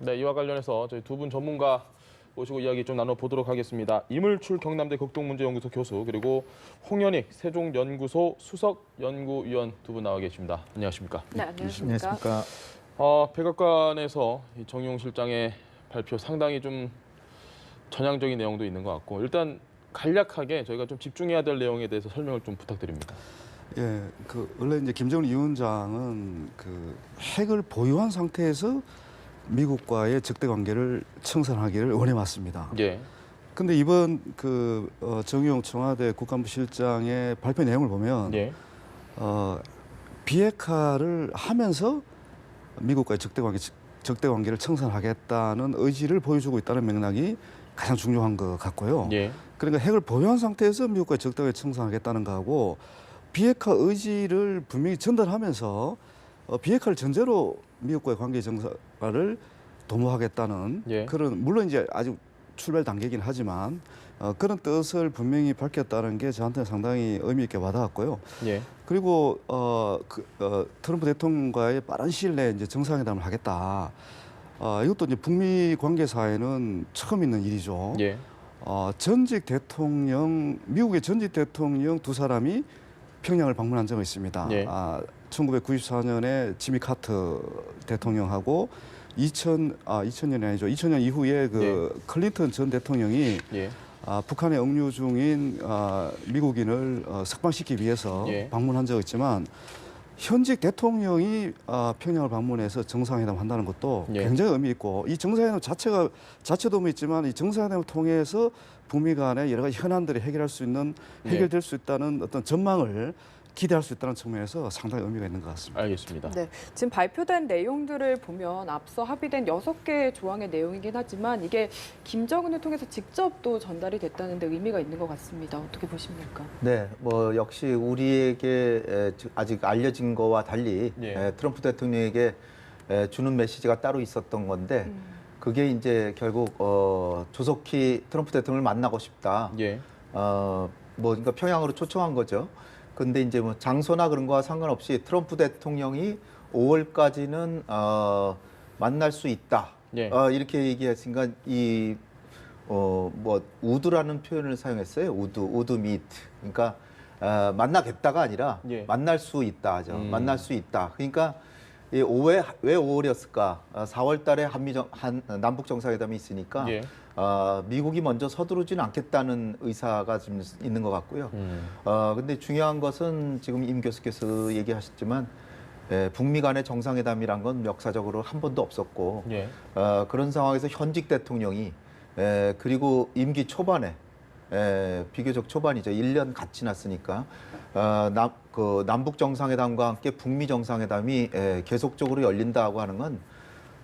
네, 이와 관련해서 저희 두 분 전문가 모시고 이야기 좀 나눠보도록 하겠습니다. 이물출 경남대 극동문제연구소 교수 그리고 홍현익 세종연구소 수석연구위원 두 분 나와 계십니다. 안녕하십니까? 네, 안녕하십니까? 백악관에서 이 정용 실장의 발표 상당히 좀 전향적인 내용도 있는 것 같고 일단 간략하게 저희가 좀 집중해야 될 내용에 대해서 설명을 좀 부탁드립니다. 예, 원래 이제 김정은 위원장은 핵을 보유한 상태에서 미국과의 적대 관계를 청산하기를 원해왔습니다. 예. 근데 이번 정용 청와대 국가안보실장의 발표 내용을 보면 예. 비핵화를 하면서 미국과의 적대 관계를 청산하겠다는 의지를 보여주고 있다는 맥락이 가장 중요한 것 같고요. 예. 그러니까 핵을 보유한 상태에서 미국과의 적대 관계를 청산하겠다는 거하고 비핵화 의지를 분명히 전달하면서 비핵화를 전제로 미국과의 관계 정상화를 도모하겠다는 예. 그런 물론 이제 아직 출발 단계이긴 하지만 그런 뜻을 분명히 밝혔다는 게 저한테는 상당히 의미 있게 와닿았고요. 예. 그리고 트럼프 대통령과의 빠른 시일 내에 이제 정상회담을 하겠다. 이것도 이제 북미 관계사에는 처음 있는 일이죠. 예. 미국의 전직 대통령 두 사람이 평양을 방문한 적이 있습니다. 예. 1994년에 지미 카터 대통령하고 2000년이 아니죠. 2000년 이후에 클린턴 전 대통령이 예. 북한에 억류 중인 미국인을 석방시키기 위해서 예. 방문한 적이 있지만 현직 대통령이 평양을 방문해서 정상회담 한다는 것도 예. 굉장히 의미 있고 이 정상회담 자체도 의미 있지만 이 정상회담을 통해서 북미 간의 여러 가지 현안들이 해결될 수 있다는 어떤 전망을 기대할 수 있다는 측면에서 상당히 의미가 있는 것 같습니다. 알겠습니다. 네, 지금 발표된 내용들을 보면 앞서 합의된 6개의 조항의 내용이긴 하지만 이게 김정은을 통해서 직접 또 전달이 됐다는 데 의미가 있는 것 같습니다. 어떻게 보십니까? 네, 역시 우리에게 아직 알려진 거와 달리 예. 트럼프 대통령에게 주는 메시지가 따로 있었던 건데 그게 이제 결국 조속히 트럼프 대통령을 만나고 싶다. 예. 그러니까 평양으로 초청한 거죠. 근데 이제 장소나 그런 거와 상관없이 트럼프 대통령이 5월까지는 만날 수 있다. 예. 이렇게 얘기했으니까 우드라는 표현을 사용했어요. 우드 미트. 그러니까 만나겠다가 아니라 예. 만날 수 있다죠. 만날 수 있다. 그러니까 왜 5월이었을까? 4월 달에 남북 정상회담이 있으니까 예. 미국이 먼저 서두르지는 않겠다는 의사가 좀 있는 것 같고요. 근데 중요한 것은 지금 임 교수께서 얘기하셨지만 북미 간의 정상회담이란 건 역사적으로 한 번도 없었고 예. 그런 상황에서 현직 대통령이 그리고 임기 초반에 비교적 초반이죠. 1년 갓 지났으니까 남북 정상회담과 함께 북미 정상회담이 계속적으로 열린다고 하는 건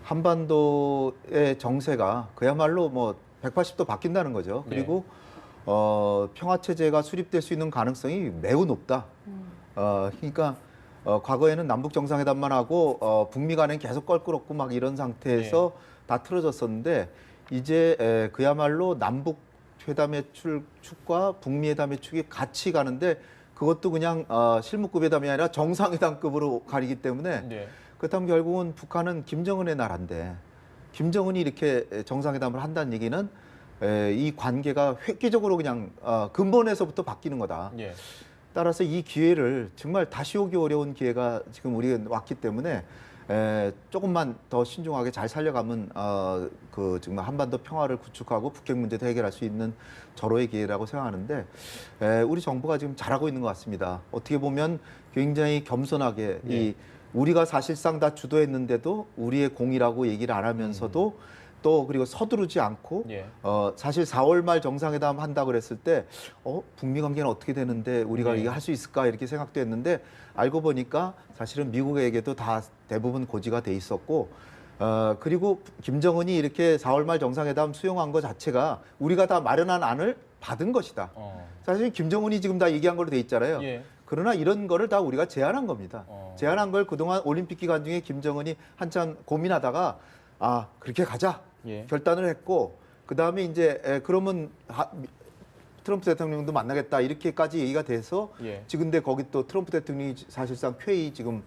한반도의 정세가 그야말로 180도 바뀐다는 거죠. 그리고 평화 체제가 수립될 수 있는 가능성이 매우 높다. 그러니까 과거에는 남북 정상회담만 하고 북미 간에는 계속 껄끄럽고 막 이런 상태에서 다 틀어졌었는데 이제 그야말로 남북 회담의 축과 북미 회담의 축이 같이 가는데 그것도 그냥 실무급 회담이 아니라 정상회담급으로 가리기 때문에 네. 그렇다면 결국은 북한은 김정은의 나라인데 김정은이 이렇게 정상회담을 한다는 얘기는 이 관계가 획기적으로 그냥 근본에서부터 바뀌는 거다. 예. 따라서 이 기회를 정말 다시 오기 어려운 기회가 지금 우리가 왔기 때문에 조금만 더 신중하게 잘 살려가면 정말 한반도 평화를 구축하고 북핵 문제도 해결할 수 있는 절호의 기회라고 생각하는데 우리 정부가 지금 잘하고 있는 것 같습니다. 어떻게 보면 굉장히 겸손하게 네. 우리가 사실상 다 주도했는데도 우리의 공이라고 얘기를 안 하면서도 또 그리고 서두르지 않고 예. 사실 4월 말 정상회담 한다고 그랬을 때 북미 관계는 어떻게 되는데 우리가 네. 이게 할 수 있을까 이렇게 생각도 했는데 알고 보니까 사실은 미국에게도 다 대부분 고지가 돼 있었고 그리고 김정은이 이렇게 4월 말 정상회담 수용한 것 자체가 우리가 다 마련한 안을 받은 것이다. 사실 김정은이 지금 다 얘기한 걸로 돼 있잖아요. 예. 그러나 이런 거를 다 우리가 제안한 겁니다. 제안한 걸 그동안 올림픽 기간 중에 김정은이 한참 고민하다가 그렇게 가자 예. 결단을 했고 그다음에 이제 그러면 트럼프 대통령도 만나겠다 이렇게까지 얘기가 돼서 예. 지금 근데 거기 또 트럼프 대통령이 사실상 쾌히 지금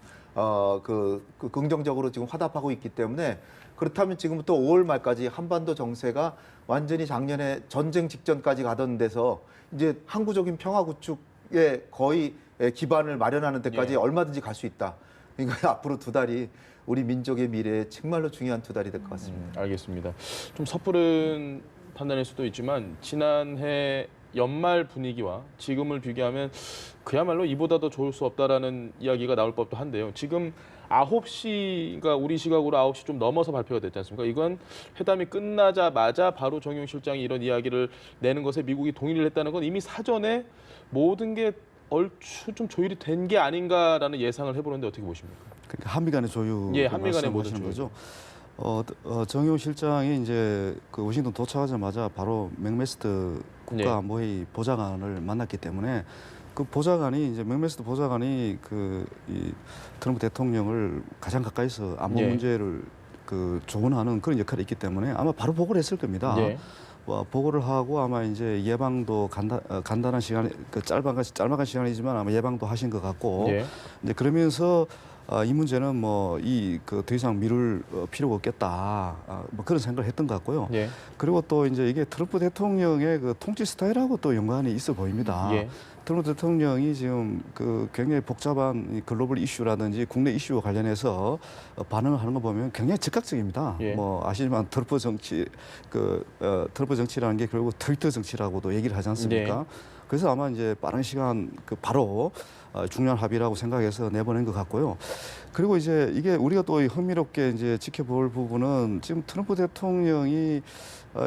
긍정적으로 지금 화답하고 있기 때문에 그렇다면 지금부터 5월 말까지 한반도 정세가 완전히 작년에 전쟁 직전까지 가던 데서 이제 항구적인 평화 구축에 거의 기반을 마련하는 데까지 예. 얼마든지 갈 수 있다. 그러니까 앞으로 2달이 우리 민족의 미래에 정말로 중요한 2달이 될 것 같습니다. 알겠습니다. 좀 섣부른 판단일 수도 있지만 지난해 연말 분위기와 지금을 비교하면 그야말로 이보다 더 좋을 수 없다라는 이야기가 나올 법도 한데요. 지금 9시가 우리 시각으로 9시 좀 넘어서 발표가 됐지 않습니까? 이건 회담이 끝나자마자 바로 정용 실장이 이런 이야기를 내는 것에 미국이 동의를 했다는 건 이미 사전에 모든 게 얼추 좀 조율이 된 게 아닌가라는 예상을 해보는데 어떻게 보십니까? 그러니까 한미 간의 조율 예, 한미 간의 모든 말씀하시는 조율. 거죠. 정용 실장이 이제 그 워싱턴 도착하자마자 바로 맥메스트 국가안보회의 보좌관을 만났기 때문에 그 보좌관이 이제 맥메스트 보좌관이 이 트럼프 대통령을 가장 가까이서 안보 예. 문제를 그 조언하는 그런 역할이 있기 때문에 아마 바로 보고를 했을 겁니다. 예. 보고를 하고 아마 이제 예방도 간단한 시간, 그 짤막한 시간이지만 아마 예방도 하신 것 같고 예. 이제 그러면서 이 문제는 뭐 더 이상 미룰 필요가 없겠다. 뭐 그런 생각을 했던 것 같고요. 예. 그리고 또 이제 이게 트럼프 대통령의 그 통치 스타일하고 또 연관이 있어 보입니다. 예. 트럼프 대통령이 지금 그 굉장히 복잡한 이 글로벌 이슈라든지 국내 이슈와 관련해서 반응을 하는 거 보면 굉장히 즉각적입니다. 예. 뭐 아시지만 트럼프 정치 트럼프 정치라는 게 결국 트위터 정치라고도 얘기를 하지 않습니까? 네. 그래서 아마 이제 빠른 시간 바로 중요한 합의라고 생각해서 내보낸 것 같고요. 그리고 이제 이게 우리가 또 흥미롭게 이제 지켜볼 부분은 지금 트럼프 대통령이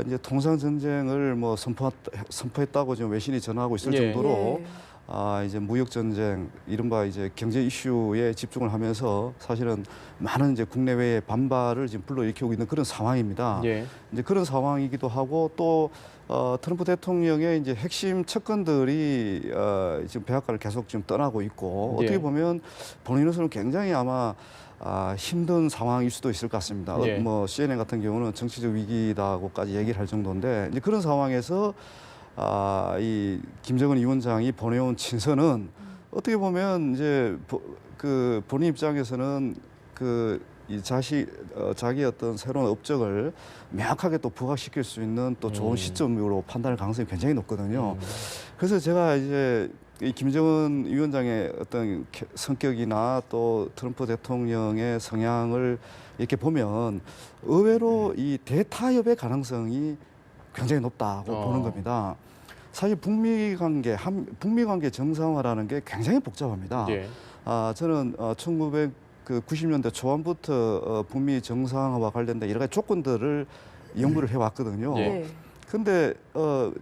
이제 통상 전쟁을 뭐 선포했다고 지금 외신이 전하고 있을 예. 정도로 예. 이제 무역 전쟁, 이른바 이제 경제 이슈에 집중을 하면서 사실은 많은 이제 국내외의 반발을 지금 불러일으키고 있는 그런 상황입니다. 예. 이제 그런 상황이기도 하고 또 트럼프 대통령의 이제 핵심 측근들이 지금 백악관을 계속 지금 떠나고 있고 예. 어떻게 보면 본인으로서는 굉장히 아마 힘든 상황일 수도 있을 것 같습니다. 예. 뭐 CNN 같은 경우는 정치적 위기다고까지 얘기를 할 정도인데 이제 그런 상황에서 이 김정은 위원장이 보내온 친서는 어떻게 보면 이제 그 본인 입장에서는 이 자기 어떤 새로운 업적을 명확하게 또 부각시킬 수 있는 또 좋은 시점으로 판단할 가능성이 굉장히 높거든요. 그래서 제가 이제 이 김정은 위원장의 어떤 성격이나 또 트럼프 대통령의 성향을 이렇게 보면 의외로 이 대타협의 가능성이 굉장히 높다고 보는 겁니다. 사실 북미 관계 정상화라는 게 굉장히 복잡합니다. 예. 저는 1990년대 초반부터 북미 정상화와 관련된 여러 가지 조건들을 연구를 해왔거든요. 예. 근데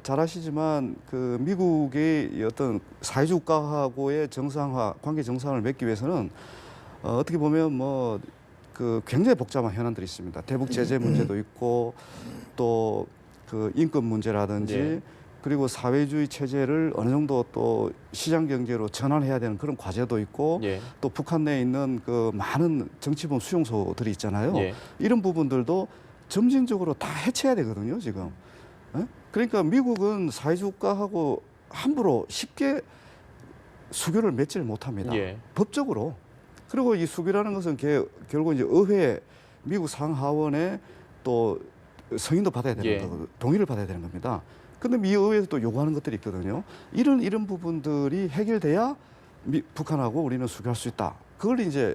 잘 아시지만 그 미국의 어떤 사회주의 국가하고의 정상화, 관계 정상화를 맺기 위해서는 어떻게 보면 뭐 그 굉장히 복잡한 현안들이 있습니다. 대북 제재 문제도 있고 또 그 인권 문제라든지 예. 그리고 사회주의 체제를 어느 정도 또 시장 경제로 전환해야 되는 그런 과제도 있고 예. 또 북한 내에 있는 그 많은 정치범 수용소들이 있잖아요. 예. 이런 부분들도 점진적으로 다 해체해야 되거든요, 지금. 예? 그러니까 미국은 사회주의 국가하고 함부로 쉽게 수교를 맺지를 못합니다. 예. 법적으로. 그리고 이 수교라는 것은 결국 이제 의회, 미국 상하원의 또 승인도 받아야 되는 예. 거고 동의를 받아야 되는 겁니다. 근데 미 의회에서 또 요구하는 것들이 있거든요. 이런 부분들이 해결돼야 북한하고 우리는 수교할 수 있다. 그걸 이제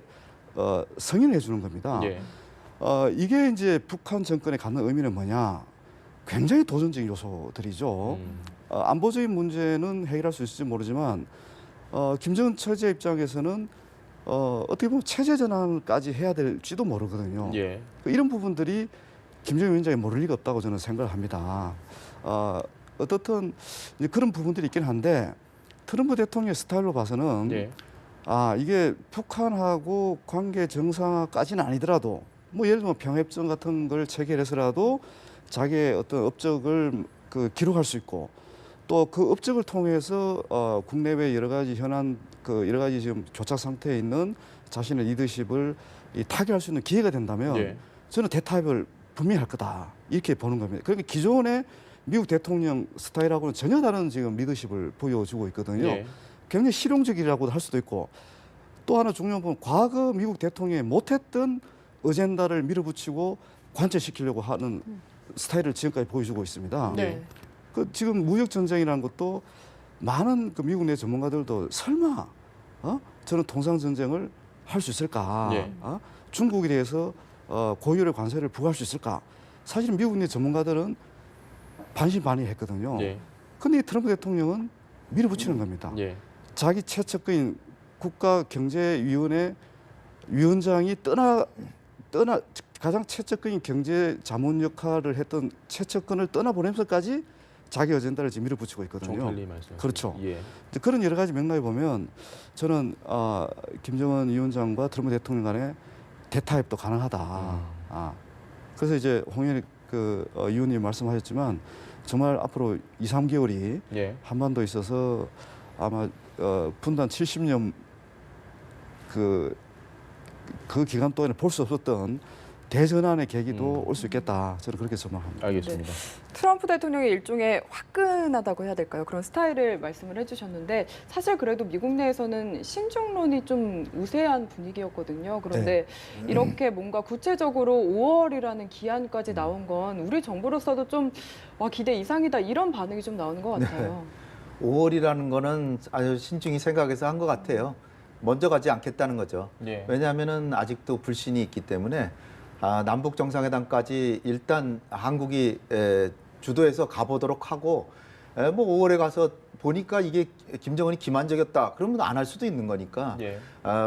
승인해 주는 겁니다. 예. 이게 이제 북한 정권에 갖는 의미는 뭐냐? 굉장히 도전적인 요소들이죠. 안보적인 문제는 해결할 수 있을지 모르지만 김정은 처제 입장에서는 어떻게 보면 체제 전환까지 해야 될지도 모르거든요. 예. 이런 부분들이 김정은 위원장이 모를 리가 없다고 저는 생각을 합니다. 어떻든 이제 그런 부분들이 있긴 한데 트럼프 대통령의 스타일로 봐서는 예. 이게 북한하고 관계 정상화까지는 아니더라도 뭐 예를 들면 평화협정 같은 걸 체결해서라도 자기의 어떤 업적을 기록할 수 있고 또 그 업적을 통해서 국내외 여러 가지 현안 여러 가지 지금 교착 상태에 있는 자신의 리더십을 타결할 수 있는 기회가 된다면 예. 저는 대타협을 분명히 할 거다 이렇게 보는 겁니다. 그러니까 기존의 미국 대통령 스타일하고는 전혀 다른 지금 리더십을 보여주고 있거든요. 예. 굉장히 실용적이라고도 할 수도 있고 또 하나 중요한 건 과거 미국 대통령이 못했던 어젠다를 밀어붙이고 관철시키려고 하는 스타일을 지금까지 보여주고 있습니다. 네. 그 지금 무역 전쟁이라는 것도 많은 그 미국 내 전문가들도 설마 저는 통상 전쟁을 할 수 있을까? 예. 중국에 대해서 고율의 관세를 부과할 수 있을까? 사실은 미국 내 전문가들은 반신반의했거든요. 예. 근데 이 트럼프 대통령은 밀어붙이는 겁니다. 예. 자기 최측근인 국가경제위원회 위원장이 떠나 가장 최측근인 경제 자문 역할을 했던 최측근을 떠나보내면서까지 자기 어젠다를 지금 밀어붙이고 있거든요. 종탈리 말씀. 그렇죠. 예. 이제 그런 여러 가지 맥락에 보면 저는 김정은 위원장과 트럼프 대통령 간의 대타협도 가능하다. 그래서 이제 홍현익 의원님 말씀하셨지만 정말 앞으로 2, 3개월이 예. 한반도에 있어서 아마 분단 70년 그 기간 동안에 볼 수 없었던 대전환의 계기도 올 수 있겠다. 저는 그렇게 전망합니다. 알겠습니다. 트럼프 대통령의 일종의 화끈하다고 해야 될까요? 그런 스타일을 말씀을 해주셨는데 사실 그래도 미국 내에서는 신중론이 좀 우세한 분위기였거든요. 그런데 이렇게 뭔가 구체적으로 5월이라는 기한까지 나온 건 우리 정부로서도 좀 기대 이상이다 이런 반응이 좀 나오는 것 같아요. 5월이라는 거는 아주 신중히 생각해서 한 것 같아요. 먼저 가지 않겠다는 거죠. 예. 왜냐하면은 아직도 불신이 있기 때문에 남북 정상회담까지 일단 한국이 주도해서 가보도록 하고 뭐 5월에 가서 보니까 이게 김정은이 기만적이었다. 그러면 안 할 수도 있는 거니까 예.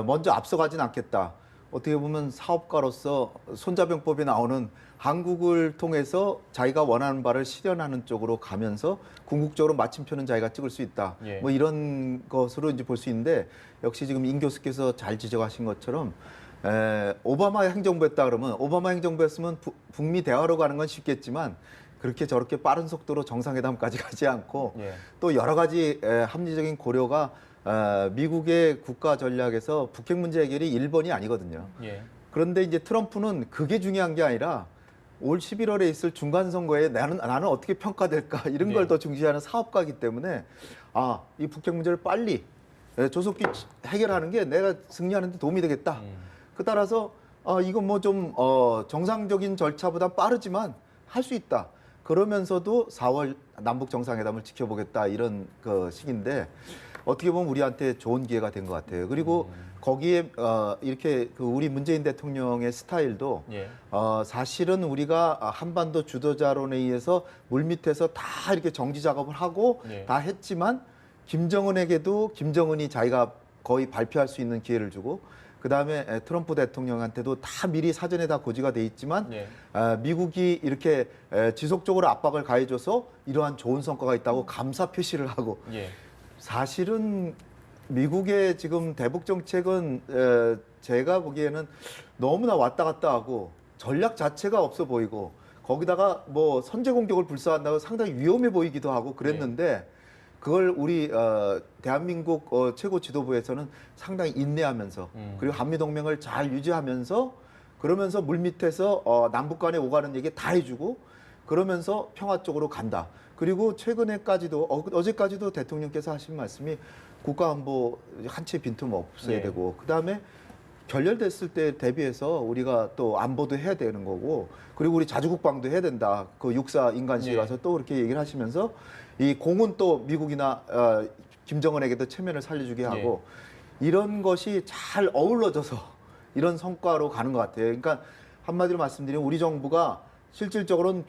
먼저 앞서가진 않겠다. 어떻게 보면 사업가로서 손자병법에 나오는 한국을 통해서 자기가 원하는 바를 실현하는 쪽으로 가면서 궁극적으로 마침표는 자기가 찍을 수 있다. 예. 뭐 이런 것으로 이제 볼 수 있는데 역시 지금 임 교수께서 잘 지적하신 것처럼 오바마 행정부였다 그러면 오바마 행정부였으면 북미 대화로 가는 건 쉽겠지만 그렇게 저렇게 빠른 속도로 정상회담까지 가지 않고 예. 또 여러 가지 합리적인 고려가 미국의 국가 전략에서 북핵 문제 해결이 1번이 아니거든요. 예. 그런데 이제 트럼프는 그게 중요한 게 아니라 올 11월에 있을 중간 선거에 나는 어떻게 평가될까 이런 걸 네. 더 중시하는 사업가이기 때문에 이 북핵 문제를 빨리 조속히 해결하는 게 내가 승리하는 데 도움이 되겠다. 그 따라서 이건 뭐 좀 정상적인 절차보다 빠르지만 할 수 있다. 그러면서도 4월 남북 정상회담을 지켜보겠다 이런 그 시기인데 어떻게 보면 우리한테 좋은 기회가 된 것 같아요. 그리고 거기에 이렇게 그 우리 문재인 대통령의 스타일도 예. 사실은 우리가 한반도 주도자론에 의해서 물밑에서 다 이렇게 정지 작업을 하고 예. 다 했지만 김정은에게도 김정은이 자기가 거의 발표할 수 있는 기회를 주고 그다음에 트럼프 대통령한테도 다 미리 사전에 다 고지가 돼 있지만 예. 미국이 이렇게 지속적으로 압박을 가해줘서 이러한 좋은 성과가 있다고 감사 표시를 하고 예. 사실은 미국의 지금 대북 정책은 제가 보기에는 너무나 왔다 갔다 하고 전략 자체가 없어 보이고 거기다가 뭐 선제 공격을 불사한다고 상당히 위험해 보이기도 하고 그랬는데 그걸 우리 대한민국 최고 지도부에서는 상당히 인내하면서 그리고 한미동맹을 잘 유지하면서 그러면서 물밑에서 남북 간에 오가는 얘기 다 해주고 그러면서 평화 쪽으로 간다. 그리고 최근에까지도 어제까지도 대통령께서 하신 말씀이 국가안보 한 채 빈틈 없어야 네. 되고 그다음에 결렬됐을 때 대비해서 우리가 또 안보도 해야 되는 거고 그리고 우리 자주국방도 해야 된다. 그 육사 인간실 네. 가서 또 그렇게 얘기를 하시면서 이 공은 또 미국이나 김정은에게도 체면을 살려주게 하고 이런 것이 잘 어우러져서 이런 성과로 가는 것 같아요. 그러니까 한마디로 말씀드리면 우리 정부가 실질적으로는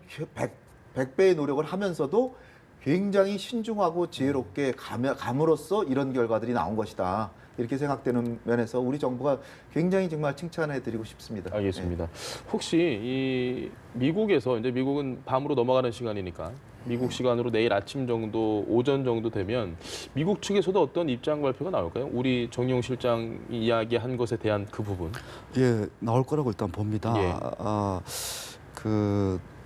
100배의 노력을 하면서도 굉장히 신중하고 지혜롭게 감으로써 이런 결과들이 나온 것이다. 이렇게 생각되는 면에서 우리 정부가 굉장히 정말 칭찬해드리고 싶습니다. 알겠습니다. 혹시 이 미국에서 이제 미국은 밤으로 넘어가는 시간이니까 미국 시간으로 내일 아침 정도 오전 정도 되면 미국 측에서도 어떤 입장 발표가 나올까요? 우리 정용 실장이 이야기한 것에 대한 그 부분. 예, 나올 거라고 일단 봅니다. 예.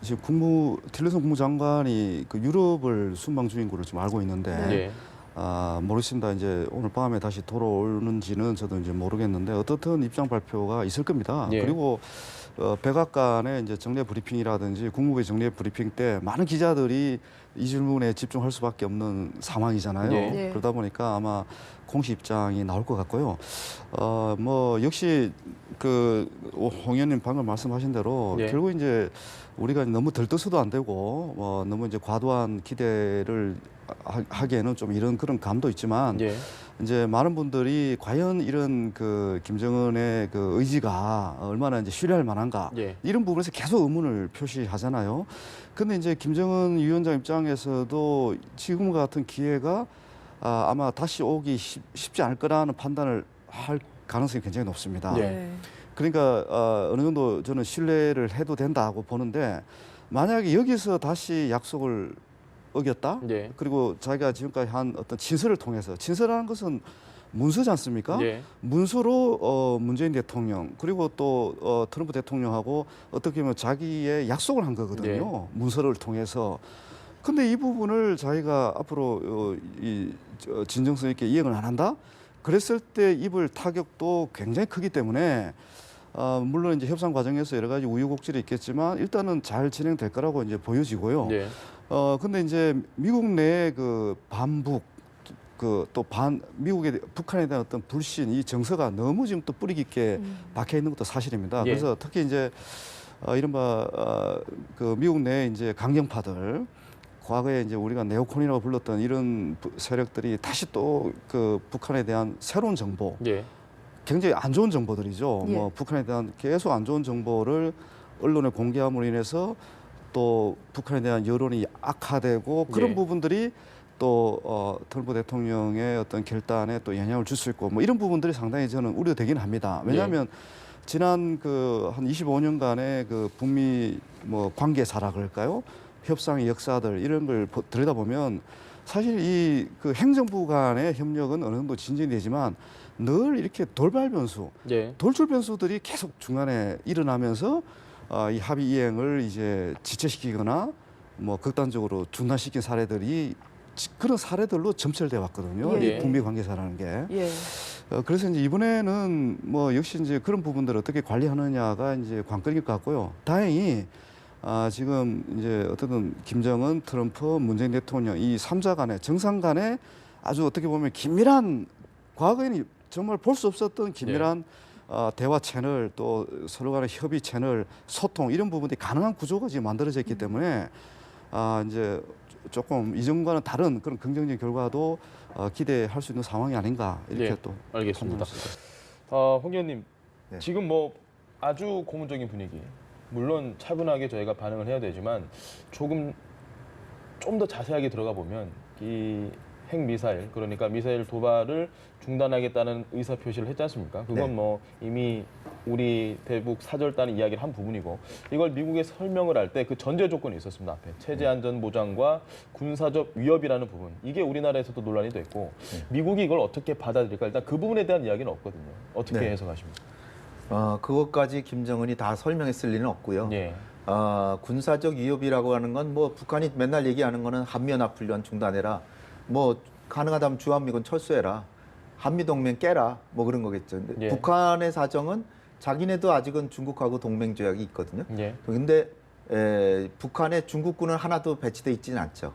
지금 틸러슨 국무장관이 그 유럽을 순방 중인 걸로 좀 알고 있는데 예. 모르겠습니다. 이제 오늘 밤에 다시 돌아오는지는 저도 이제 모르겠는데 어떻든 입장 발표가 있을 겁니다. 예. 그리고 백악관의 이제 정례 브리핑이라든지 국무부의 정례 브리핑 때 많은 기자들이 이 질문에 집중할 수밖에 없는 상황이잖아요. 예. 예. 그러다 보니까 아마 공식 입장이 나올 것 같고요. 뭐 역시 그 홍 의원님 방금 말씀하신 대로 예. 결국 이제 우리가 너무 들떠서도 안 되고 너무 이제 과도한 기대를 하기에는 좀 이런 그런 감도 있지만 예. 이제 많은 분들이 과연 이런 그 김정은의 그 의지가 얼마나 이제 신뢰할 만한가 예. 이런 부분에서 계속 의문을 표시하잖아요. 근데 이제 김정은 위원장 입장에서도 지금 같은 기회가 아마 다시 오기 쉽지 않을 거라는 판단을 할 가능성이 굉장히 높습니다. 예. 네. 그러니까 어느 정도 저는 신뢰를 해도 된다고 보는데 만약에 여기서 다시 약속을 어겼다. 예. 그리고 자기가 지금까지 한 어떤 친서를 통해서 친서라는 것은 문서지 않습니까? 예. 문서로 문재인 대통령 그리고 또 트럼프 대통령하고 어떻게 보면 자기의 약속을 한 거거든요. 문서를 통해서. 근데 이 부분을 자기가 앞으로 진정성 있게 이행을 안 한다? 그랬을 때 입을 타격도 굉장히 크기 때문에 물론 이제 협상 과정에서 여러 가지 우여곡절이 있겠지만 일단은 잘 진행될 거라고 이제 보여지고요. 예. 근데 이제 미국 내의 그 반북 미국의 북한에 대한 어떤 불신 이 정서가 너무 지금 또 뿌리 깊게 박혀 있는 것도 사실입니다. 예. 그래서 특히 이제 이른바 그 미국 내 이제 강경파들 과거에 이제 우리가 네오콘이라고 불렀던 이런 세력들이 다시 또 그 북한에 대한 새로운 정보, 예. 굉장히 안 좋은 정보들이죠. 예. 뭐 북한에 대한 계속 안 좋은 정보를 언론에 공개함으로 인해서 또 북한에 대한 여론이 악화되고 그런 예. 부분들이 또 트럼프 대통령의 어떤 결단에 또 영향을 줄 수 있고 뭐 이런 부분들이 상당히 저는 우려되긴 합니다. 왜냐하면 지난 그 한 25년간의 그 북미 뭐 관계사라 그럴까요? 협상의 역사들 이런 걸 들여다보면 사실 이 그 행정부 간의 협력은 어느 정도 진전이 되지만 늘 이렇게 돌발 변수, 예. 돌출 변수들이 계속 중간에 일어나면서 이 합의 이행을 이제 지체시키거나 뭐 극단적으로 중단시킨 사례들이 그런 사례들로 점철돼 왔거든요. 예. 이 북미 관계사라는 게. 예. 그래서 이제 이번에는 뭐 역시 이제 그런 부분들을 어떻게 관리하느냐가 이제 관건일 것 같고요. 다행히 지금 이제 어쨌든 김정은, 트럼프, 문재인 대통령 이 3자 간의 정상 간의 아주 어떻게 보면 긴밀한 과거에는 정말 볼 수 없었던 긴밀한 대화 채널 또 서로 간의 협의 채널 소통 이런 부분들이 가능한 구조가 지금 만들어져 있기 때문에 이제 조금 이전과는 다른 그런 긍정적인 결과도 기대할 수 있는 상황이 아닌가 이렇게 예, 또 알겠습니다. 판단했습니다. 홍 의원님, 네. 지금 뭐 아주 고무적인 분위기. 물론 차분하게 저희가 반응을 해야 되지만 조금 좀 더 자세하게 들어가 보면 이 핵미사일 그러니까 미사일 도발을 중단하겠다는 의사 표시를 했지 않습니까? 그건 네. 뭐 이미 우리 대북 사절단이 이야기를 한 부분이고 이걸 미국에 설명을 할 때 그 전제 조건이 있었습니다. 앞에 체제 안전 보장과 군사적 위협이라는 부분 이게 우리나라에서도 논란이 됐고 미국이 이걸 어떻게 받아들일까 일단 그 부분에 대한 이야기는 없거든요. 어떻게 네. 해석하십니까? 그것까지 김정은이 다 설명했을 리는 없고요. 예. 군사적 위협이라고 하는 건 뭐 북한이 맨날 얘기하는 거는 한미연합훈련 중단해라. 뭐 가능하다면 주한미군 철수해라. 한미동맹 깨라. 뭐 그런 거겠죠. 근데 예. 북한의 사정은 자기네도 아직은 중국하고 동맹 조약이 있거든요. 예. 근데 북한에 중국군은 하나도 배치돼 있지는 않죠.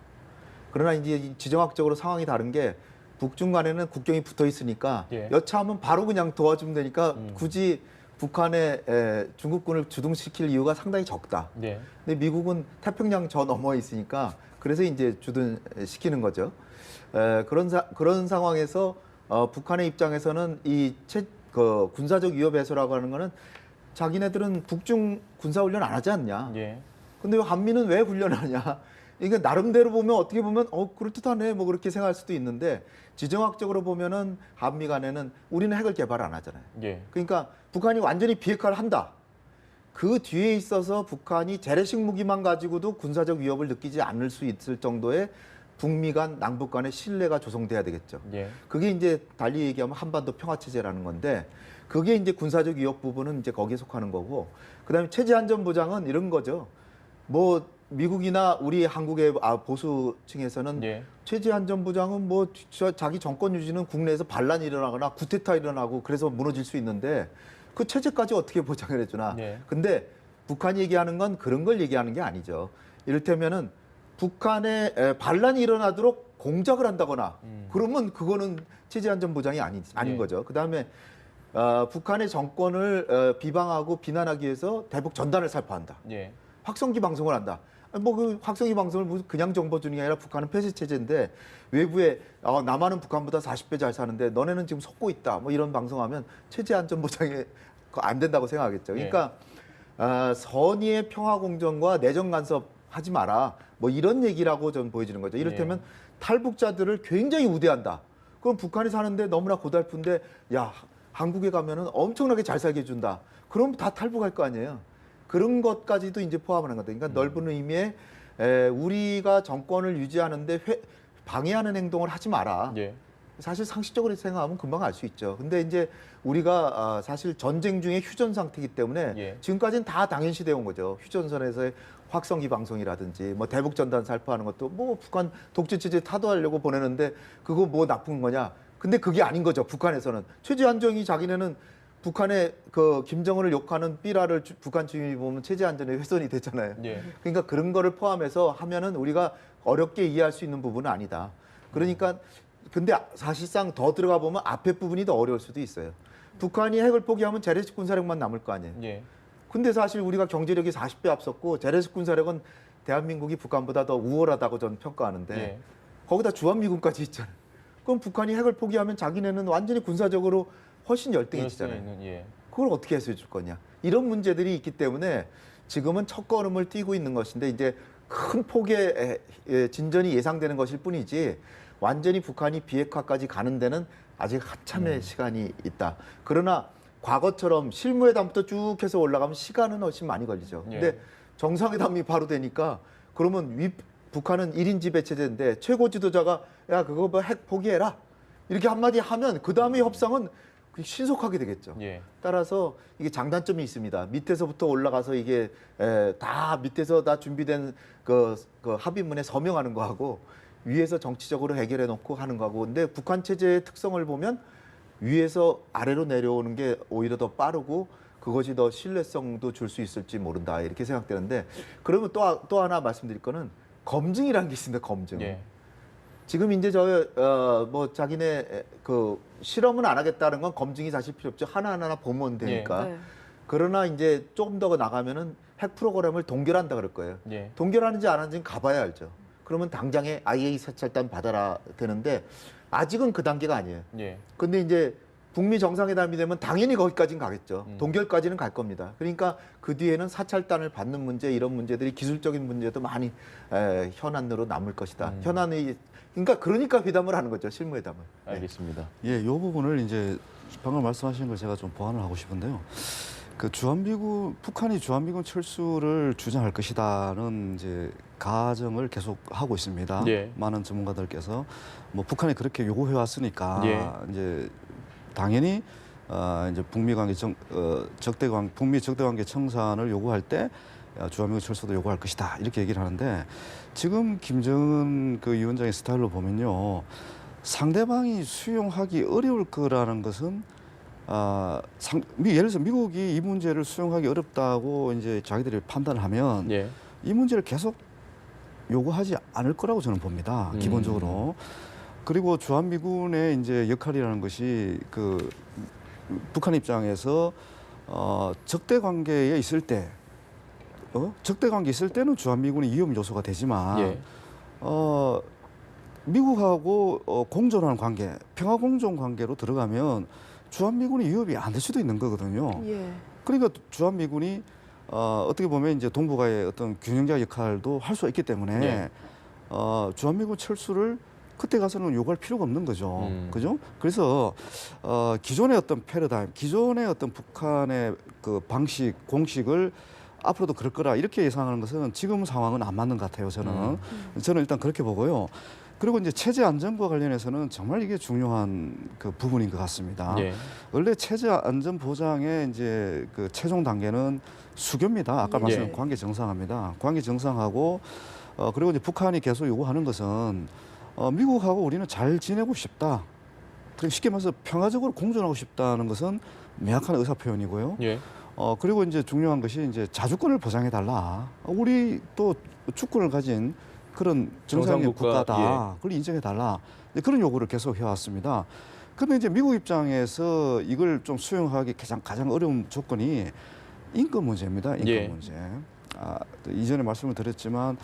그러나 이제 지정학적으로 상황이 다른 게 북중 간에는 국경이 붙어 있으니까 예. 여차하면 바로 그냥 도와주면 되니까 굳이 북한에 중국군을 주둔시킬 이유가 상당히 적다. 예. 근데 미국은 태평양 저 너머에 있으니까 그래서 이제 주둔시키는 거죠. 그런 상황에서 북한의 입장에서는 그 군사적 위협 해소라고 하는 거는 자기네들은 북중 군사훈련 안 하지 않냐. 예. 근데 한미는 왜 훈련하냐. 이게 나름대로 보면 어떻게 보면 그럴듯하네 뭐 그렇게 생각할 수도 있는데 지정학적으로 보면은 한미 간에는 우리는 핵을 개발 안 하잖아요. 예. 그러니까 북한이 완전히 비핵화를 한다. 그 뒤에 있어서 북한이 재래식 무기만 가지고도 군사적 위협을 느끼지 않을 수 있을 정도의 북미 간 남북 간의 신뢰가 조성돼야 되겠죠. 예. 그게 이제 달리 얘기하면 한반도 평화 체제라는 건데 그게 이제 군사적 위협 부분은 이제 거기에 속하는 거고 그다음에 체제 안전 보장은 이런 거죠. 뭐 미국이나 우리 한국의 보수층에서는 예. 체제 안전 보장은 뭐 자기 정권 유지는 국내에서 반란이 일어나거나 쿠데타 일어나고 그래서 무너질 수 있는데 그 체제까지 어떻게 보장을 해주나. 네. 근데 북한이 얘기하는 건 그런 걸 얘기하는 게 아니죠. 이를테면은 북한에 반란이 일어나도록 공작을 한다거나 그러면 그거는 체제 안전 보장이 아닌 예. 거죠. 그다음에 북한의 정권을 비방하고 비난하기 위해서 대북 전단을 살포한다. 예. 확성기 방송을 한다. 뭐 그 확성기 방송을 무슨 그냥 정보 주는 게 아니라 북한은 폐쇄 체제인데 외부에 남한은 북한보다 40배 잘 사는데 너네는 지금 속고 있다. 뭐 이런 방송하면 체제 안전 보장이 안 된다고 생각하겠죠. 그러니까 선의의 평화 공정과 내정 간섭 하지 마라. 뭐 이런 얘기라고 전 보여지는 거죠. 이를테면 탈북자들을 굉장히 우대한다. 그럼 북한이 사는데 너무나 고달픈데 야 한국에 가면은 엄청나게 잘 살게 해준다. 그럼 다 탈북할 거 아니에요. 그런 것까지도 이제 포함하는 거다. 그러니까 넓은 의미의 우리가 정권을 유지하는데 방해하는 행동을 하지 마라. 예. 사실 상식적으로 생각하면 금방 알 수 있죠. 근데 이제 우리가 사실 전쟁 중에 휴전 상태이기 때문에 예. 지금까지는 다 당연시 되어 온 거죠. 휴전선에서의 확성기 방송이라든지 뭐 대북 전단 살포하는 것도 뭐 북한 독재 체제 타도하려고 보내는데 그거 뭐 나쁜 거냐? 근데 그게 아닌 거죠. 북한에서는 최재 안정이 자기네는 북한의 그 김정은을 욕하는 삐라를 북한 주민이 보면 체제 안전에 훼손이 됐잖아요. 예. 그러니까 그런 거를 포함해서 하면은 우리가 어렵게 이해할 수 있는 부분은 아니다. 그러니까 근데 사실상 더 들어가 보면 앞에 부분이 더 어려울 수도 있어요. 북한이 핵을 포기하면 재래식 군사력만 남을 거 아니에요. 예. 근데 사실 우리가 경제력이 40배 앞섰고 재래식 군사력은 대한민국이 북한보다 더 우월하다고 저는 평가하는데 예. 거기다 주한미군까지 있잖아요. 그럼 북한이 핵을 포기하면 자기네는 완전히 군사적으로 훨씬 열등해지잖아요. 예. 그걸 어떻게 해소해 줄 거냐. 이런 문제들이 있기 때문에 지금은 첫걸음을 띄고 있는 것인데 이제 큰 폭의 진전이 예상되는 것일 뿐이지 완전히 북한이 비핵화까지 가는 데는 아직 한참의 시간이 있다. 그러나 과거처럼 실무회담부터 쭉 해서 올라가면 시간은 훨씬 많이 걸리죠. 근데 정상회담이 바로 되니까 그러면 북한은 1인 지배 체제인데 최고 지도자가 야 그거 뭐 핵 포기해라. 이렇게 한마디 하면 그다음에 협상은 신속하게 되겠죠. 예. 따라서 이게 장단점이 있습니다. 밑에서부터 올라가서 이게 다 밑에서 다 준비된 그 합의문에 서명하는 거하고 위에서 정치적으로 해결해 놓고 하는 거하고 근데 북한 체제의 특성을 보면 위에서 아래로 내려오는 게 오히려 더 빠르고 그것이 더 신뢰성도 줄 수 있을지 모른다 이렇게 생각되는데 그러면 또 하나 말씀드릴 거는 검증이라는 게 있습니다. 검증. 예. 지금 이제 뭐 자기네 그 실험은 안 하겠다는 건 검증이 사실 필요 없죠. 하나하나 보면 되니까. 네. 그러나 이제 조금 더 나가면은 핵 프로그램을 동결한다 그럴 거예요. 예. 동결하는지 안 하는지는 가봐야 알죠. 그러면 당장에 IAEA 사찰단 받아라 되는데 아직은 그 단계가 아니에요. 예. 근데 이제 북미 정상회담이 되면 당연히 거기까지는 가겠죠. 동결까지는 갈 겁니다. 그러니까 그 뒤에는 사찰단을 받는 문제 이런 문제들이 기술적인 문제도 많이 현안으로 남을 것이다. 그러니까 회담을 하는 거죠. 실무회담을. 알겠습니다. 예, 이 부분을 이제 방금 말씀하신 걸 제가 좀 보완을 하고 싶은데요. 그 북한이 주한미군 철수를 주장할 것이다는 이제 가정을 계속 하고 있습니다. 예. 많은 전문가들께서 뭐 북한이 그렇게 요구해 왔으니까 예. 이제 당연히 이제 북미 적대 관계 청산을 요구할 때 주한미군 철수도 요구할 것이다 이렇게 얘기를 하는데 지금 김정은 그 위원장의 스타일로 보면요 상대방이 수용하기 어려울 거라는 것은 예를 들어서 미국이 이 문제를 수용하기 어렵다고 이제 자기들이 판단하면 예. 이 문제를 계속 요구하지 않을 거라고 저는 봅니다. 기본적으로. 그리고 주한미군의 이제 역할이라는 것이 그 북한 입장에서 적대 관계에 있을 때 적대 관계 있을 때는 주한미군이 위험 요소가 되지만 예. 미국하고 공존하는 관계, 평화 공존 관계로 들어가면 주한미군이 위협이 안 될 수도 있는 거거든요. 예. 그러니까 주한미군이 어떻게 보면 이제 동북아의 어떤 균형자 역할도 할 수 있기 때문에 예. 주한미군 철수를 그때 가서는 요구할 필요가 없는 거죠. 그죠? 그래서 기존의 어떤 패러다임, 기존의 어떤 북한의 그 방식, 공식을 앞으로도 그럴 거라 이렇게 예상하는 것은 지금 상황은 안 맞는 것 같아요. 저는 일단 그렇게 보고요. 그리고 이제 체제 안전과 관련해서는 정말 이게 중요한 그 부분인 것 같습니다. 예. 원래 체제 안전 보장의 이제 그 최종 단계는 수교입니다. 아까 말씀드린 관계 정상화입니다. 관계 정상하고 그리고 이제 북한이 계속 요구하는 것은 미국하고 우리는 잘 지내고 싶다. 그럼 쉽게 말해서 평화적으로 공존하고 싶다는 것은 명확한 의사 표현이고요. 예. 그리고 이제 중요한 것이 이제 자주권을 보장해 달라. 우리 또 주권을 가진 그런 정상의 정상국가, 국가다. 그걸 인정해 달라. 그런 요구를 계속 해왔습니다. 그런데 이제 미국 입장에서 이걸 좀 수용하기 가장 어려운 조건이 인권 문제입니다. 인권 예. 문제. 또 이전에 말씀을 드렸지만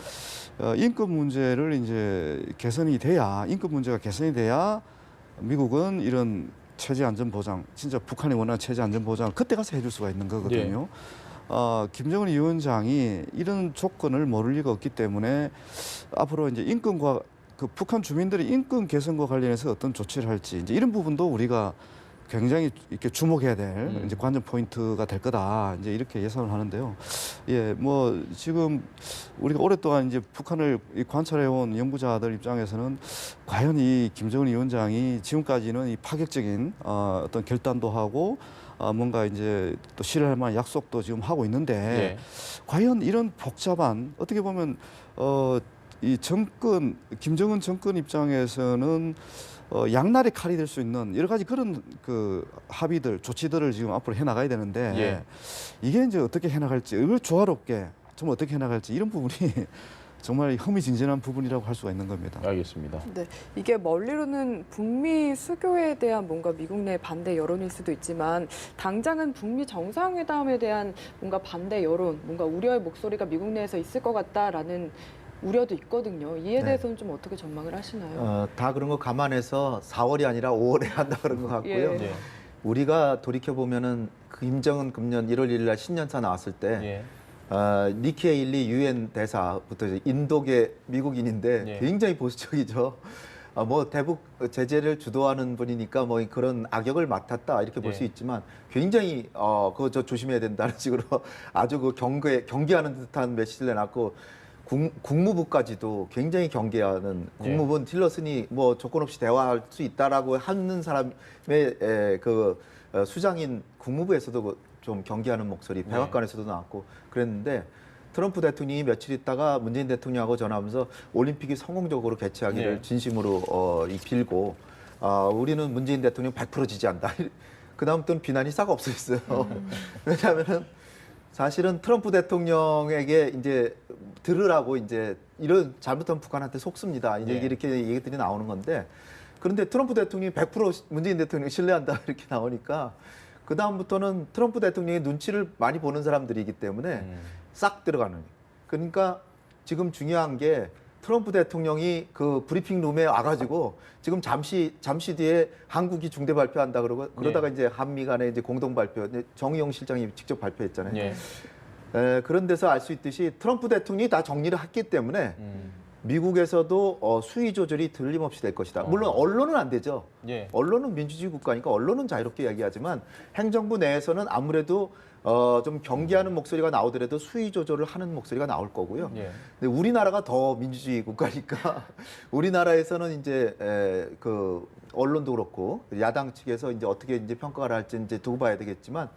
인권 문제를 이제 개선이 돼야 인권 문제가 개선이 돼야 미국은 이런 체제 안전 보장, 진짜 북한이 원하는 체제 안전 보장 그때 가서 해줄 수가 있는 거거든요. 김정은 위원장이 이런 조건을 모를 리가 없기 때문에 앞으로 이제 인권과 그 북한 주민들의 인권 개선과 관련해서 어떤 조치를 할지 이제 이런 부분도 우리가 굉장히 이렇게 주목해야 될 이제 관전 포인트가 될 거다. 이제 이렇게 예상을 하는데요. 예, 뭐 지금 우리가 오랫동안 이제 북한을 관찰해 온 연구자들 입장에서는 과연 이 김정은 위원장이 지금까지는 이 파격적인 어떤 결단도 하고 뭔가 이제 또 실현할 만한 약속도 지금 하고 있는데 예. 과연 이런 복잡한 어떻게 보면 이 정권 김정은 정권 입장에서는 양날의 칼이 될 수 있는 여러 가지 그런 그 합의들 조치들을 지금 앞으로 해 나가야 되는데 예. 이게 이제 어떻게 해 나갈지 이걸 조화롭게 좀 어떻게 해 나갈지 이런 부분이 정말 흥미진진한 부분이라고 할 수가 있는 겁니다. 알겠습니다. 네, 이게 멀리로는 북미 수교에 대한 뭔가 미국 내 반대 여론일 수도 있지만 당장은 북미 정상회담에 대한 뭔가 반대 여론, 뭔가 우려의 목소리가 미국 내에서 있을 것 같다라는 우려도 있거든요. 이에 네. 대해서는 좀 어떻게 전망을 하시나요? 다 그런 거 감안해서 4월이 아니라 5월에 한다 그런 것 같고요. 예. 예. 우리가 돌이켜 보면은 김정은 금년 1월 1일 날 신년사 나왔을 때 예. 니키 헤일리 유엔 대사부터 이제 인도계 미국인인데 예. 굉장히 보수적이죠. 뭐 대북 제재를 주도하는 분이니까 뭐 그런 악역을 맡았다 이렇게 볼 수 예. 있지만 굉장히 그거 저 조심해야 된다는 식으로 아주 그 경계하는 듯한 메시지를 내놨고 국무부까지도 굉장히 경계하는 국무부는 틸러슨이 뭐 조건 없이 대화할 수 있다라고 하는 사람의 그 수장인 국무부에서도 좀 경계하는 목소리 백악관에서도 나왔고 그랬는데 트럼프 대통령이 며칠 있다가 문재인 대통령하고 전화하면서 올림픽이 성공적으로 개최하기를 네. 진심으로 빌고 우리는 문재인 대통령 100% 지지한다. 그 다음부터는 비난이 싹 없어졌어요. 왜냐하면은 사실은 트럼프 대통령에게 이제 들으라고 이제 이런 잘못하면 북한한테 속습니다. 이제 네. 이렇게 얘기들이 나오는 건데 그런데 트럼프 대통령이 100% 문재인 대통령 신뢰한다 이렇게 나오니까 그 다음부터는 트럼프 대통령의 눈치를 많이 보는 사람들이기 때문에 싹 들어가는. 그러니까 지금 중요한 게 트럼프 대통령이 그 브리핑 룸에 와가지고 지금 잠시 뒤에 한국이 중대 발표한다 그러다가 이제 한미 간에 이제 공동 발표, 정의용 실장이 직접 발표했잖아요. 예. 그런 데서 알 수 있듯이 트럼프 대통령이 다 정리를 했기 때문에 미국에서도 수위 조절이 틀림없이 될 것이다. 물론 언론은 안 되죠. 예. 언론은 민주주의 국가니까 언론은 자유롭게 이야기하지만 행정부 내에서는 아무래도 좀 경계하는 목소리가 나오더라도 수위 조절을 하는 목소리가 나올 거고요. 예. 근데 우리나라가 더 민주주의 국가니까 우리나라에서는 이제 그 언론도 그렇고 야당 측에서 이제 어떻게 이제 평가를 할지 이제 두고 봐야 되겠지만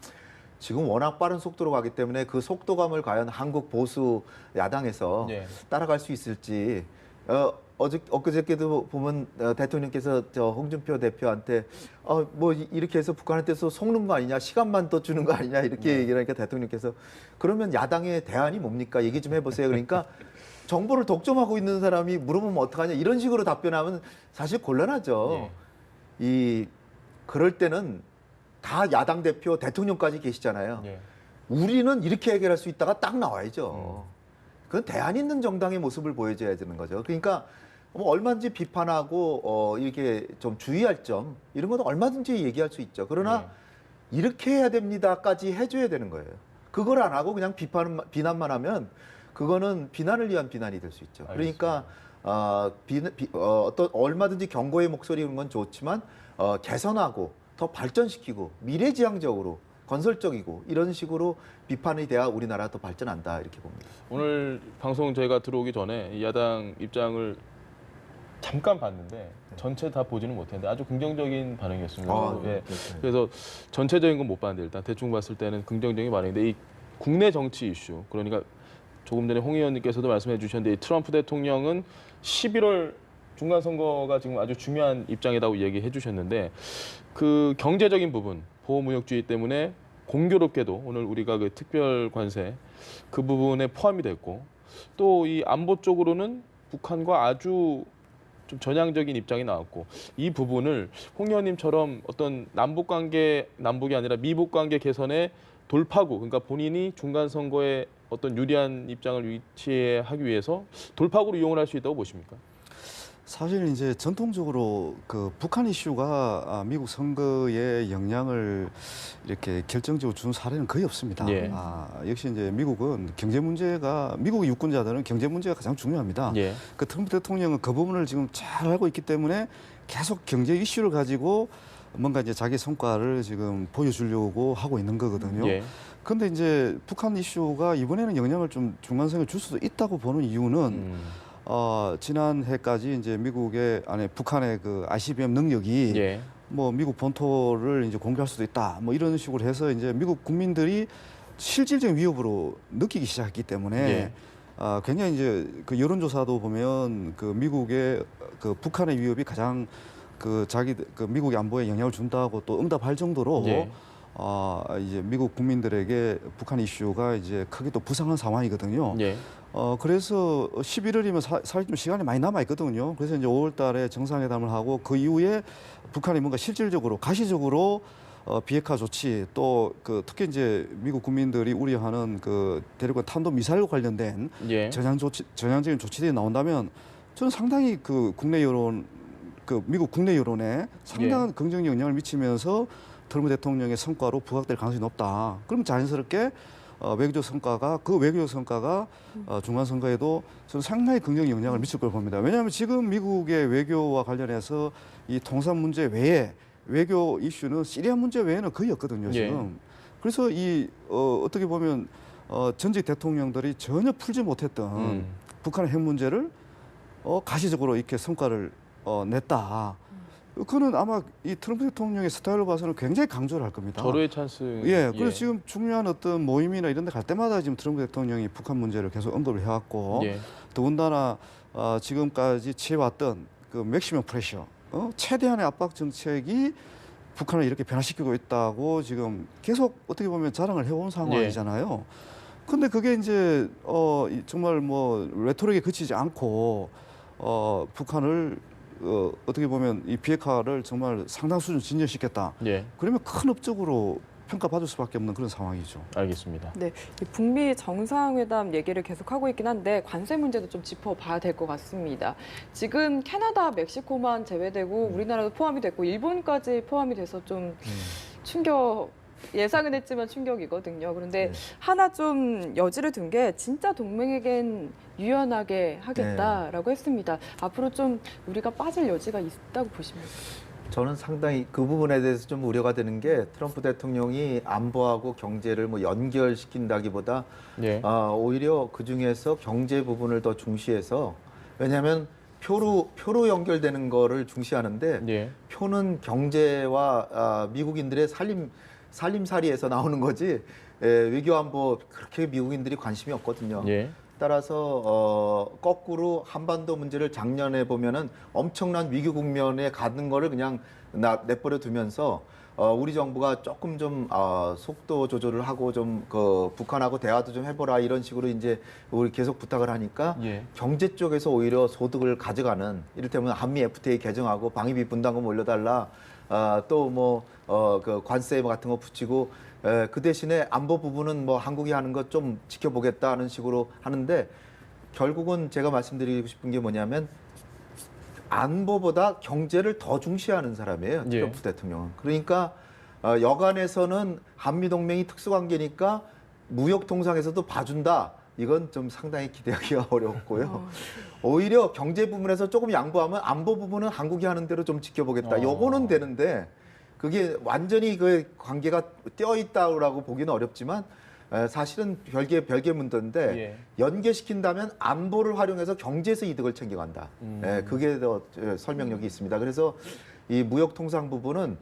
지금 워낙 빠른 속도로 가기 때문에 그 속도감을 과연 한국 보수 야당에서 예. 따라갈 수 있을지 엊그저께도 보면 대통령께서 저 홍준표 대표한테 뭐 이렇게 해서 북한한테서 속는 거 아니냐 시간만 더 주는 거 아니냐 이렇게 얘기를 하니까 대통령께서 그러면 야당의 대안이 뭡니까 얘기 좀 해보세요. 그러니까 정보를 독점하고 있는 사람이 물어보면 어떡하냐 이런 식으로 답변하면 사실 곤란하죠. 그럴 때는 다 야당 대표 대통령까지 계시잖아요. 예. 우리는 이렇게 해결할 수 있다가 딱 나와야죠. 그건 대안 있는 정당의 모습을 보여줘야 되는 거죠. 그러니까 뭐 얼마든지 비판하고 이렇게 좀 주의할 점 이런 것도 얼마든지 얘기할 수 있죠. 그러나 이렇게 해야 됩니다까지 해줘야 되는 거예요. 그걸 안 하고 그냥 비난만 하면 그거는 비난을 위한 비난이 될 수 있죠. 그러니까 어떤 얼마든지 경고의 목소리 이런 건 좋지만 개선하고 더 발전시키고 미래지향적으로 건설적이고 이런 식으로 비판이 돼야 우리나라가 더 발전한다 이렇게 봅니다. 오늘 방송 저희가 들어오기 전에 이 야당 입장을 잠깐 봤는데 전체 다 보지는 못했는데 아주 긍정적인 반응이었습니다. 네. 그래서 전체적인 건 못 봤는데 일단 대충 봤을 때는 긍정적인 반응인데 이 국내 정치 이슈 그러니까 조금 전에 홍 의원님께서도 말씀해 주셨는데 이 트럼프 대통령은 11월 중간 선거가 지금 아주 중요한 입장이라고 얘기해 주셨는데 그 경제적인 부분, 보호무역주의 때문에 공교롭게도 오늘 우리가 그 특별 관세 그 부분에 포함이 됐고 또 이 안보 쪽으로는 북한과 아주 좀 전향적인 입장이 나왔고 이 부분을 홍 의원님처럼 어떤 남북이 아니라 미북관계 개선의 돌파구, 그러니까 본인이 중간 선거에 어떤 유리한 입장을 위치하기 위해서 돌파구로 이용을 할 수 있다고 보십니까? 사실 이제 전통적으로 그 북한 이슈가 미국 선거에 영향을 이렇게 결정적으로 준 사례는 거의 없습니다. 예. 역시 이제 미국은 경제 문제가 미국 유권자들은 경제 문제가 가장 중요합니다. 예. 그 트럼프 대통령은 그 부분을 지금 잘 알고 있기 때문에 계속 경제 이슈를 가지고 뭔가 이제 자기 성과를 지금 보여주려고 하고 있는 거거든요. 예. 그런데 이제 북한 이슈가 이번에는 영향을 좀 중간성을 줄 수도 있다고 보는 이유는 지난해까지 이제 북한의 그 ICBM 능력이 예. 뭐 미국 본토를 이제 공개할 수도 있다. 뭐 이런 식으로 해서 이제 미국 국민들이 실질적인 위협으로 느끼기 시작했기 때문에 예. 굉장히 이제 그 여론조사도 보면 그 미국의 그 북한의 위협이 가장 그 미국의 안보에 영향을 준다고 또 응답할 정도로 예. 이제 미국 국민들에게 북한 이슈가 이제 크게 또 부상한 상황이거든요. 예. 그래서 11월이면 사실 좀 시간이 많이 남아 있거든요. 그래서 이제 5월 달에 정상회담을 하고 그 이후에 북한이 뭔가 실질적으로 가시적으로 비핵화 조치 또 그 특히 이제 미국 국민들이 우려하는 그 대륙간 탄도 미사일과 관련된 예. 전향적인 조치들이 나온다면 저는 상당히 그 미국 국내 여론에 상당한 긍정적 영향을 미치면서 트럼프 대통령의 성과로 부각될 가능성이 높다. 그럼 자연스럽게 외교적 성과가 중간 선거에도 저는 상당히 긍정적 영향을 미칠 걸 봅니다. 왜냐하면 지금 미국의 외교와 관련해서 이 통상 문제 외에 외교 이슈는 시리아 문제 외에는 거의 없거든요. 지금. 그래서 어떻게 보면 전직 대통령들이 전혀 풀지 못했던 북한의 핵 문제를 가시적으로 이렇게 성과를 냈다. 그거는 아마 이 트럼프 대통령의 스타일로 봐서는 굉장히 강조를 할 겁니다. 절호의 찬스. 예, 그래서 지금 중요한 어떤 모임이나 이런 데 갈 때마다 지금 트럼프 대통령이 북한 문제를 계속 언급을 해왔고 더군다나 지금까지 취해왔던 그 맥시멈 프레셔, 최대한의 압박 정책이 북한을 이렇게 변화시키고 있다고 지금 계속 어떻게 보면 자랑을 해온 상황이잖아요. 근데 그게 이제 정말 뭐 레토릭에 그치지 않고 북한을 어떻게 보면 이 비핵화를 정말 상당 수준 진전시켰다. 그러면 큰 업적으로 평가받을 수밖에 없는 그런 상황이죠. 알겠습니다. 네, 이 북미 정상회담 얘기를 계속하고 있긴 한데 관세 문제도 좀 짚어봐야 될 것 같습니다. 지금 캐나다, 멕시코만 제외되고 우리나라도 포함이 됐고 일본까지 포함이 돼서 좀 예상은 했지만 충격이거든요. 그런데 하나 좀 여지를 둔 게 진짜 동맹에겐 유연하게 하겠다라고 했습니다. 앞으로 좀 우리가 빠질 여지가 있다고 보십니까? 저는 상당히 그 부분에 대해서 좀 우려가 되는 게 트럼프 대통령이 안보하고 경제를 뭐 연결시킨다기보다 오히려 그 중에서 경제 부분을 더 중시해서 왜냐하면 표로 연결되는 거를 중시하는데 표는 경제와 미국인들의 살림살이에서 나오는 거지 외교안보 그렇게 미국인들이 관심이 없거든요. 따라서 거꾸로 한반도 문제를 작년에 보면은 엄청난 위기 국면에 가는 거를 그냥 내버려 두면서 우리 정부가 조금 좀 속도 조절을 하고 좀 그 북한하고 대화도 좀 해보라 이런 식으로 이제 우리 계속 부탁을 하니까 경제 쪽에서 오히려 소득을 가져가는 이를테면 한미 FTA 개정하고 방위비 분담금 올려달라 또 뭐 그 관세 같은 거 붙이고 그 대신에 안보 부분은 뭐 한국이 하는 것 좀 지켜보겠다는 식으로 하는데 결국은 제가 말씀드리고 싶은 게 뭐냐면 안보보다 경제를 더 중시하는 사람이에요. 트럼프 대통령은. 그러니까 여간에서는 한미동맹이 특수관계니까 무역통상에서도 봐준다. 이건 좀 상당히 기대하기가 어렵고요. 오히려 경제 부분에서 조금 양보하면 안보 부분은 한국이 하는 대로 좀 지켜보겠다. 요거는 되는데 그게 완전히 그 관계가 떼어있다고 보기는 어렵지만 사실은 별개 문제인데 연계시킨다면 안보를 활용해서 경제에서 이득을 챙겨간다. 그게 더 설명력이 있습니다. 그래서 이 무역통상 부분은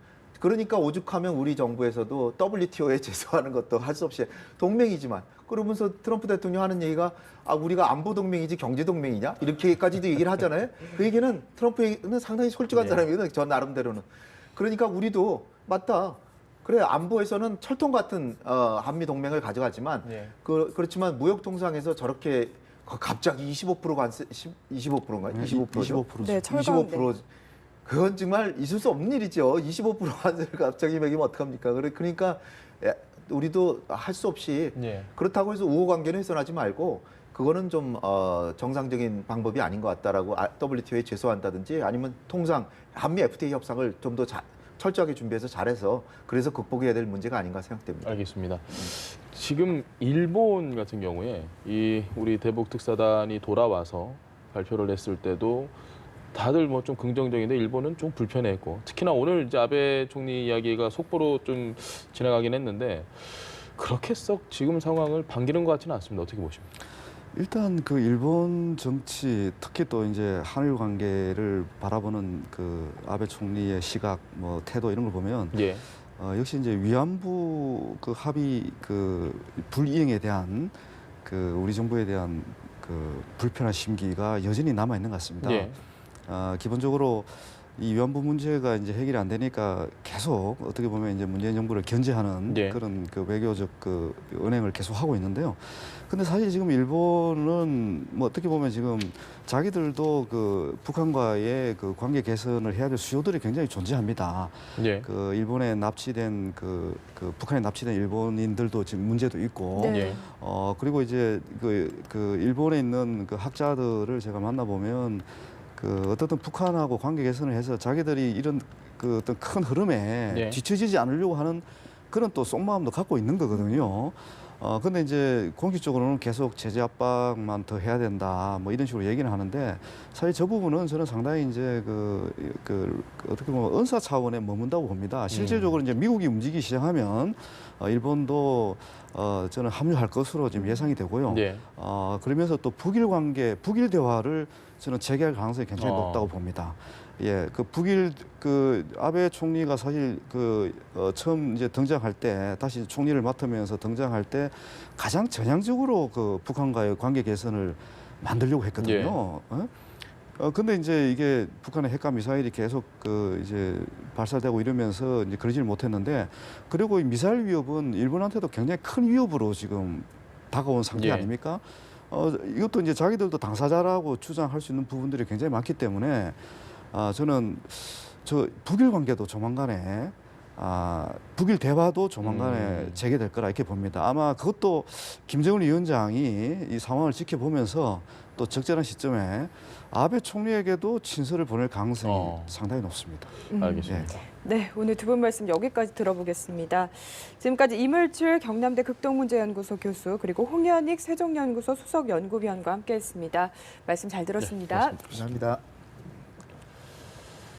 그러니까 오죽하면 우리 정부에서도 WTO에 제소하는 것도 할 수 없이 동맹이지만 그러면서 트럼프 대통령 하는 얘기가 우리가 안보 동맹이지 경제 동맹이냐 이렇게까지도 얘기를 하잖아요. 그 얘기는 트럼프는 상당히 솔직한 사람이거든요. 저 나름대로는. 그러니까 우리도 맞다. 그래 안보에서는 철통 같은 한미 동맹을 가져가지만 그렇지만 무역 통상에서 저렇게 갑자기 25% 관세 25%인가? 25%죠. 25%. 네, 철강. 25%. 그건 정말 있을 수 없는 일이죠. 25% 관세를 갑자기 매기면 어떡합니까? 그러니까 우리도 할 수 없이 그렇다고 해서 우호 관계는 훼손하지 말고 그거는 좀 정상적인 방법이 아닌 것 같다라고 WTO에 제소한다든지 아니면 통상 한미 FTA 협상을 좀 더 철저하게 준비해서 잘해서 그래서 극복해야 될 문제가 아닌가 생각됩니다. 알겠습니다. 지금 일본 같은 경우에 이 우리 대북 특사단이 돌아와서 발표를 했을 때도 다들 뭐 좀 긍정적인데 일본은 좀 불편했고 특히나 오늘 이제 아베 총리 이야기가 속보로 좀 지나가긴 했는데 그렇게 썩 지금 상황을 반기는 것 같지는 않습니다. 어떻게 보십니까? 일단 그 일본 정치 특히 또 이제 한일 관계를 바라보는 그 아베 총리의 시각 뭐 태도 이런 걸 보면 역시 이제 위안부 그 합의 그 불이행에 대한 그 우리 정부에 대한 그 불편한 심기가 여전히 남아 있는 것 같습니다. 기본적으로 이 위안부 문제가 이제 해결이 안 되니까 계속 어떻게 보면 이제 문재인 정부를 견제하는 그런 그 외교적 그 은행을 계속 하고 있는데요. 근데 사실 지금 일본은 뭐 어떻게 보면 지금 자기들도 그 북한과의 그 관계 개선을 해야 될 수요들이 굉장히 존재합니다. 그 일본에 납치된 그 북한에 납치된 일본인들도 지금 문제도 있고, 그리고 이제 그 일본에 있는 그 학자들을 제가 만나보면 그 어떻든 북한하고 관계 개선을 해서 자기들이 이런 그 어떤 큰 흐름에 뒤처지지 않으려고 하는 그런 또 속마음도 갖고 있는 거거든요. 근데 이제 공식적으로는 계속 제재 압박만 더 해야 된다, 뭐 이런 식으로 얘기는 하는데 사실 저 부분은 저는 상당히 이제 어떻게 보면 은사 차원에 머문다고 봅니다. 실질적으로 이제 미국이 움직이기 시작하면 일본도 저는 합류할 것으로 지금 예상이 되고요. 그러면서 또 북일 관계, 북일 대화를 저는 재개할 가능성이 굉장히 높다고 봅니다. 그 북일 그 아베 총리가 사실 처음 이제 등장할 때 다시 총리를 맡으면서 등장할 때 가장 전향적으로 그 북한과의 관계 개선을 만들려고 했거든요. 근데 이제 이게 북한의 핵과 미사일이 계속 이제 발사되고 이러면서 이제 그러지를 못했는데 그리고 이 미사일 위협은 일본한테도 굉장히 큰 위협으로 지금 다가온 상태 아닙니까? 이것도 이제 자기들도 당사자라고 주장할 수 있는 부분들이 굉장히 많기 때문에 저는 북일 관계도 조만간에 북일 대화도 조만간에 재개될 거라 이렇게 봅니다. 아마 그것도 김정은 위원장이 이 상황을 지켜보면서 또 적절한 시점에 아베 총리에게도 친서를 보낼 가능성이 상당히 높습니다. 알겠습니다. 네, 오늘 두 분 말씀 여기까지 들어보겠습니다. 지금까지 이물출 경남대 극동문제연구소 교수 그리고 홍현익 세종연구소 수석연구위원과 함께했습니다. 말씀 잘 들었습니다. 고맙습니다. 감사합니다.